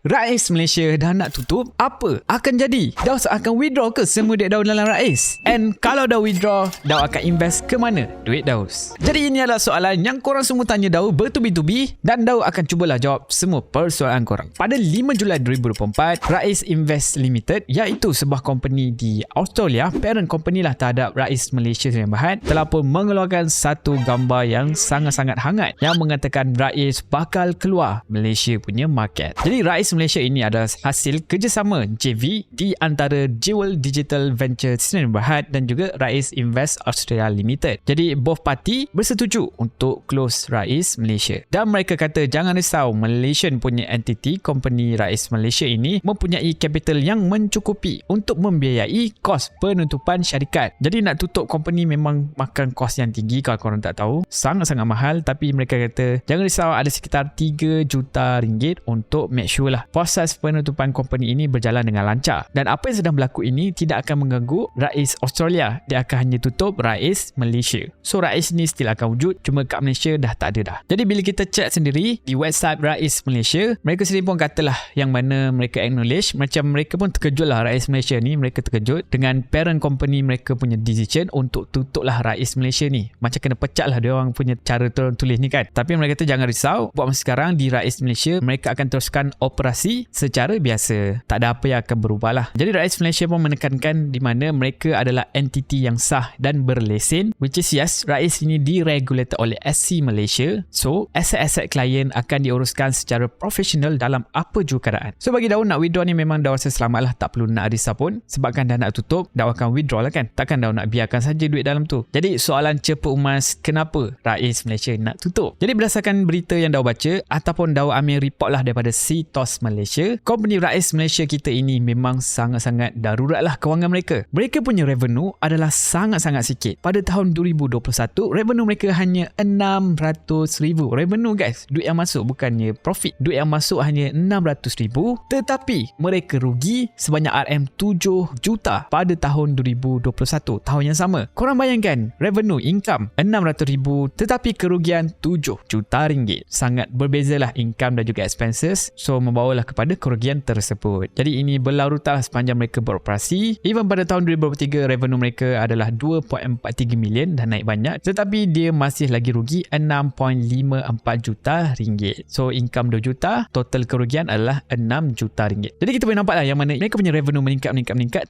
Rais Malaysia dah nak tutup, apa akan jadi? Daus akan withdraw ke semua duit Daus dalam Rais? And kalau dah withdraw, Daus akan invest ke mana duit Daus? Jadi ini adalah soalan yang korang semua tanya Daus bertubi-tubi dan Daus akan cubalah jawab semua persoalan korang. Pada 5 Julai 2024, Rais Invest Limited, iaitu sebuah company di Australia, parent company lah terhadap Rais Malaysia Sdn Bhd, telah pun mengeluarkan satu gambar yang sangat-sangat hangat yang mengatakan Rais bakal keluar Malaysia punya market. Jadi Rais Malaysia ini adalah hasil kerjasama JV di antara Jewel Digital Venture Sdn Bhd dan juga Rais Invest Australia Limited. Jadi both party bersetuju untuk close Rais Malaysia. Dan mereka kata jangan risau, Malaysian punya entity company Rais Malaysia ini mempunyai capital yang mencukupi untuk membiayai kos penutupan syarikat. Jadi nak tutup company memang makan kos yang tinggi, kalau korang tak tahu, sangat-sangat mahal. Tapi mereka kata jangan risau, ada sekitar 3 juta ringgit untuk make sure lah proses penutupan company ini berjalan dengan lancar. Dan apa yang sedang berlaku ini tidak akan mengganggu Rais Australia. Dia akan hanya tutup Rais Malaysia. So Rais ni still akan wujud, cuma kat Malaysia dah tak ada dah. Jadi bila kita check sendiri di website Rais Malaysia, mereka sendiri pun katalah yang mana mereka acknowledge, macam mereka pun terkejut lah. Rais Malaysia ni mereka terkejut dengan parent company mereka punya decision untuk tutup lah Rais Malaysia ni. Macam kena pecat lah dia orang punya cara tulis ni kan. Tapi mereka kata jangan risau, buat masa sekarang di Rais Malaysia mereka akan teruskan operasi secara biasa. Tak ada apa yang akan berubah lah. Jadi Rais Malaysia pun menekankan di mana mereka adalah entiti yang sah dan berlesen, which is yes, Rais ini diregulated oleh SC Malaysia. So aset-aset klien akan diuruskan secara profesional dalam apa juga keadaan. So bagi Daud nak withdraw ni memang Daud rasa selamat lah, tak perlu nak risau pun, sebabkan dah nak tutup, Daud akan withdraw lah kan. Takkan Daud nak biarkan saja duit dalam tu. Jadi soalan cepu emas, kenapa Rais Malaysia nak tutup? Jadi berdasarkan berita yang Daud baca ataupun Daud ambil report lah daripada CTOS Malaysia, company Rais Malaysia kita ini memang sangat-sangat darurat lah kewangan mereka. Mereka punya revenue adalah sangat-sangat sikit. Pada tahun 2021, revenue mereka hanya 600,000. Revenue guys, duit yang masuk, bukannya profit. Duit yang masuk hanya 600,000, tetapi mereka rugi sebanyak RM7 juta pada tahun 2021, tahun yang sama. Korang bayangkan, revenue, income 600,000 tetapi kerugian 7 juta ringgit. Sangat berbezalah income dan juga expenses. So membawalah kepada kerugian tersebut. Jadi ini berlarutan sepanjang mereka beroperasi. Even pada tahun 2023, revenue mereka adalah 2.43 million, dah naik banyak, tetapi dia masih lagi rugi 6.54 juta ringgit. So income 2 juta, total kerugian adalah 6 juta ringgit. Jadi kita boleh nampak lah yang mana mereka punya revenue meningkat,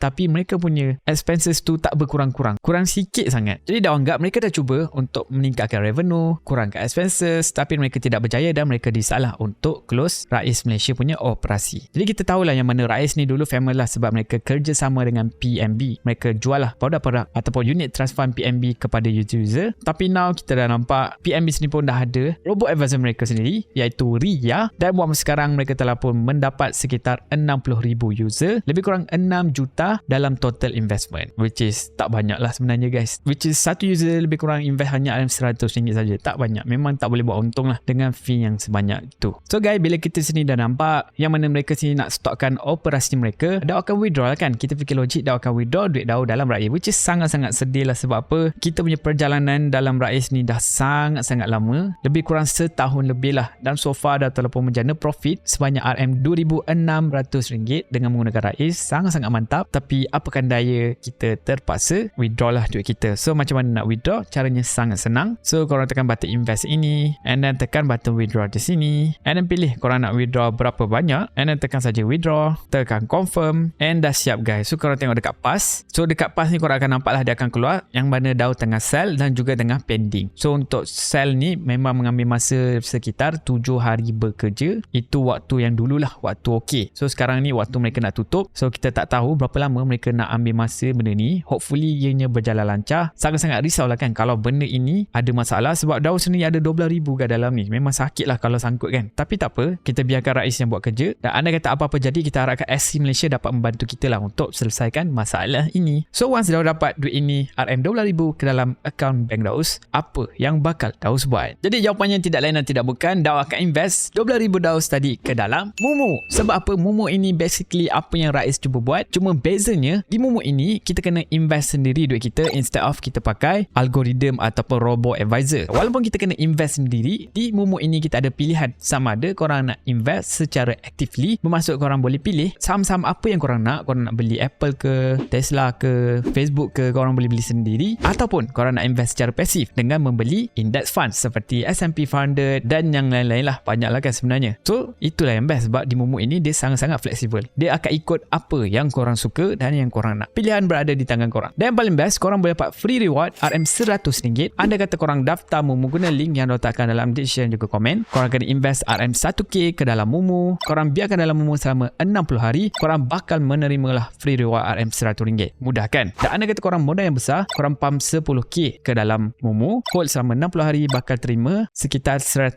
tapi mereka punya expenses tu tak berkurang-kurang, kurang sikit sangat. Jadi dah anggap mereka dah cuba untuk meningkatkan revenue, kurangkan expenses, tapi mereka tidak berjaya dan mereka disalah untuk close Rais Malaysia punya operasi. Jadi kita tahulah yang mana Rais ni dulu famous lah sebab mereka kerjasama dengan PNB. Mereka jual lah produk-produk ataupun unit trust fund PNB kepada user. Tapi now kita dah nampak PNB sendiri pun dah ada robot advisor mereka sendiri, iaitu Ria, dan buat masa sekarang mereka telah pun mendapat sekitar 60,000 user, lebih kurang 6 juta dalam total investment, which is tak banyak lah sebenarnya guys. Which is satu user lebih kurang invest hanya RM100 saja, tak banyak. Memang tak boleh buat untung lah dengan fee yang sebanyak itu. So guys, bila kita sini dah nampak yang mana mereka sini nak stokkan operasi mereka, Daud akan withdraw lah kan. Kita fikir logik, Daud akan withdraw duit Daud dalam Rais, which is sangat-sangat sedih lah. Sebab apa? Kita punya perjalanan dalam Rais ni dah sangat-sangat lama, lebih kurang setahun lebih lah, dan so far dah telah pun menjana profit sebanyak RM2,600 dengan menggunakan Rais. Sangat-sangat mantap. Tapi apakan daya, kita terpaksa withdraw lah duit kita. So macam mana nak withdraw? Caranya sangat senang. So korang tekan button invest ini, and then tekan button withdraw di sini, and then pilih korang nak withdraw berapa banyak, and then tekan saja withdraw, tekan confirm, and dah siap guys. So korang tengok dekat pass. So dekat pass ni korang akan nampak lah dia akan keluar yang mana Daud tengah sell dan juga tengah pending. So untuk sell ni memang mengambil masa sekitar 7 hari bekerja. Itu waktu yang dululah waktu okey. So sekarang ni waktu mereka nak tutup. So kita tak tahu berapa lama mereka nak ambil masa benda ni. Hopefully ianya berjalan lancar. Sangat-sangat risau lah kan kalau benda ini ada masalah, sebab Daud sendiri ada 12,000 kat dalam ni. Memang sakit lah kalau sangkut kan. Tapi tak apa, kita biarkan Rais yang buat kerja. Dan anda kata apa-apa jadi, kita harapkan SC Malaysia dapat membantu kita lah untuk selesaikan masalah ini. So once Daud dapat duit ini, RM12,000 ke dalam akaun bank Daus, apa yang bakal Daus buat? Jadi jawapannya tidak lain dan tidak bukan, Daud akan invest RM12,000 Daus tadi ke dalam Momo. Sebab apa? Momo ini basically apa yang Rais cuba buat, cuma bezanya di Momo ini kita kena invest sendiri duit kita instead of kita pakai algorithm ataupun robot advisor. Walaupun kita kena invest sendiri, di Momo ini kita ada pilihan sama ada korang nak invest secara secara actively. Bermaksud korang boleh pilih saham-saham apa yang korang nak. Korang nak beli Apple ke, Tesla ke, Facebook ke, korang boleh beli sendiri. Ataupun korang nak invest secara pasif dengan membeli index fund seperti S&P 500 dan yang lain-lain lah. Banyak lah kan sebenarnya. So itulah yang best sebab di Momo ini dia sangat-sangat fleksibel. Dia akan ikut apa yang korang suka dan yang korang nak. Pilihan berada di tangan korang. Dan yang paling best, korang boleh dapat free reward RM100. Anda kata korang daftar Momo guna link yang letakkan dalam description juga komen. Korang kena invest RM1K ke dalam Momo. Korang biarkan dalam Momo selama 60 hari. Korang bakal menerimalah free reward RM100. Mudah kan? Dan anda kata korang modal yang besar, korang pump 10K ke dalam Momo, hold selama 60 hari, bakal terima sekitar $100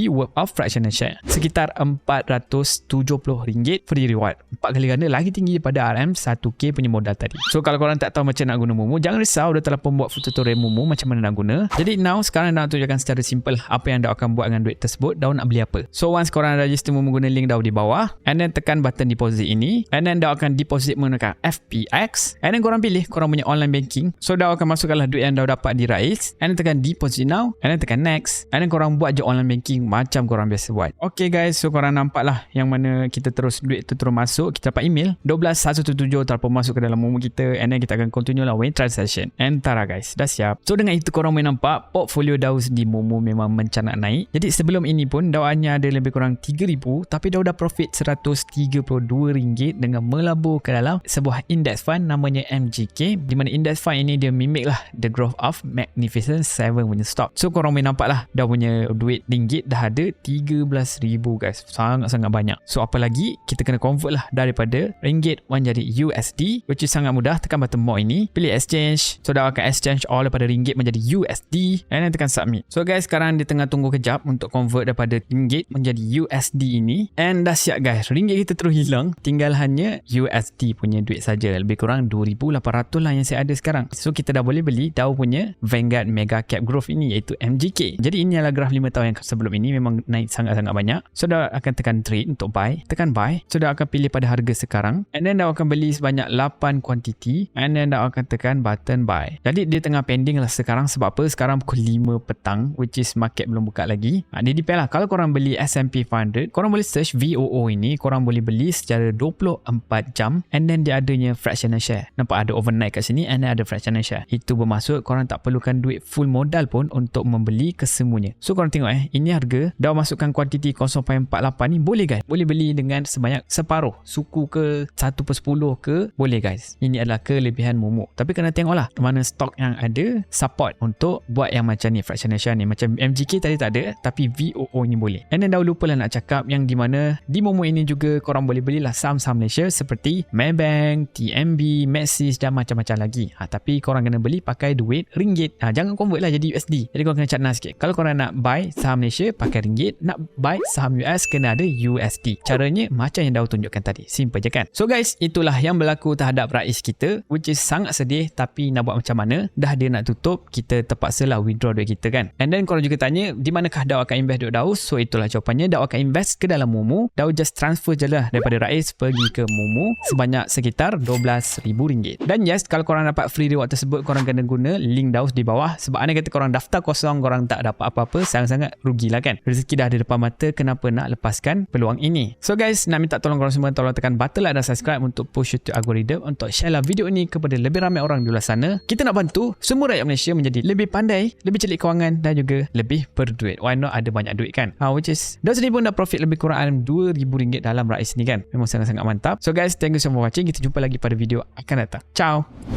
worth of fractional share. Sekitar RM470 free reward. 4 kali ganda, lagi tinggi daripada RM1K punya modal tadi. So kalau korang tak tahu macam nak guna Momo, jangan risau, dah telah pembuat tutorial Momo macam mana nak guna. Jadi now sekarang nak tunjukkan secara simple apa yang dah akan buat dengan duit tersebut, dah nak beli apa. So once korang register Momo guna link dah di bawah, and then tekan button deposit ini, and then dah akan deposit menggunakan FPX, and then korang pilih korang punya online banking. So dah akan masukkanlah duit yang dah dapat di Rise, and then tekan deposit now, and then tekan next, and then korang buat je online banking macam korang biasa buat. Okay guys, so korang nampak lah yang mana kita terus duit tu terus masuk. Kita dapat email 12117 terpun masuk ke dalam Momo kita, and then kita akan continue lah with transaction. And tara guys, dah siap. So dengan itu korang boleh nampak portfolio Daus di Momo memang mencanak naik. Jadi sebelum ini pun Daus hanya ada lebih kurang 3,000, tapi Daus dah profit RM132 dengan melabur ke dalam sebuah index fund namanya MGK, di mana index fund ini dia mimik lah the growth of Magnificent 7 punya stock. So korang boleh nampak lah Daus punya duit ringgit dah ada 13,000 guys, sangat-sangat banyak. So apa lagi, kita kena convert lah daripada ringgit menjadi USD, which is sangat mudah. Tekan button more ini, pilih exchange. So dah akan exchange all daripada ringgit menjadi USD, and then tekan submit. So guys, sekarang dia tengah tunggu kejap untuk convert daripada ringgit menjadi USD ini, and dah siap guys, ringgit kita terus hilang, tinggal hanya USD punya duit saja. Lebih kurang 2,800 lah yang saya ada sekarang. So kita dah boleh beli Daus punya Vanguard Mega Cap Growth ini, iaitu MGK. Jadi ini adalah graf 5 tahun yang sebelum ini, memang naik sangat-sangat banyak. So dah akan tekan trade untuk buy, tekan buy. So dah akan pilih pada harga sekarang, and then dah akan beli sebanyak 8 quantity, and then dah akan tekan button buy. Jadi dia tengah pending lah sekarang. Sebab apa? Sekarang pukul 5 petang, which is market belum buka lagi. Dia depend lah. Kalau korang beli S&P 500, korang boleh search VOO ini, korang boleh beli secara 24 jam, and then dia adanya fractional share. Nampak ada overnight kat sini, and then ada fractional share. Itu bermaksud korang tak perlukan duit full modal pun untuk membeli kesemuanya. So korang tengok ini harga dah masukkan kuantiti 0.48 ni, boleh guys, boleh beli dengan sebanyak separuh suku ke 1/10 ke, boleh guys. Ini adalah kelebihan Momo. Tapi kena tengoklah mana stok yang ada support untuk buat yang macam ni, fractional share ni. Macam MGK tadi tak ada, tapi VOO ni boleh. And then dah lupa lah nak cakap yang di mana di Momo ini juga korang boleh belilah saham-saham Malaysia seperti Maybank, TMB, Maxis dan macam-macam lagi. Tapi korang kena beli pakai duit ringgit. Jangan convert lah jadi USD. Jadi korang kena cerna sikit. Kalau korang nak buy saham Malaysia pakai ringgit, nak buy saham US kena ada USD. Caranya macam yang dah tunjukkan tadi. Simple je kan? So guys, itulah yang berlaku terhadap Rais kita, which is sangat sedih, tapi nak buat macam mana? Dah dia nak tutup, kita terpaksalah withdraw duit kita kan. And then korang juga tanya, di manakah Daus akan invest duit Daus? So itulah jawapannya, Daus akan invest ke dalam Momo. Daus just transfer je lah daripada Rais pergi ke Momo sebanyak sekitar RM12,000. Dan yes, kalau korang dapat free reward tersebut, korang kena guna link Daus di bawah. Sebab anda kata korang daftar kosong, korang tak dapat apa-apa, sangat-sangat rugilah kan. Rezeki dah ada depan mata, kenapa nak lepaskan peluang ini? So guys, nak minta tolong korang semua, tolong tekan button like dan subscribe untuk push YouTube algorithm, untuk share lah video ini kepada lebih ramai orang di luar sana. Kita nak bantu semua rakyat Malaysia menjadi lebih pandai, lebih celik kewangan dan juga lebih berduit. Why not? Ada banyak duit kan? Which is Daus sendiri pun dah profit lebih kurang RM2,000 dalam Rais ni kan. Memang sangat-sangat mantap. So guys, thank you so much for watching. Kita jumpa lagi pada video akan datang. Ciao.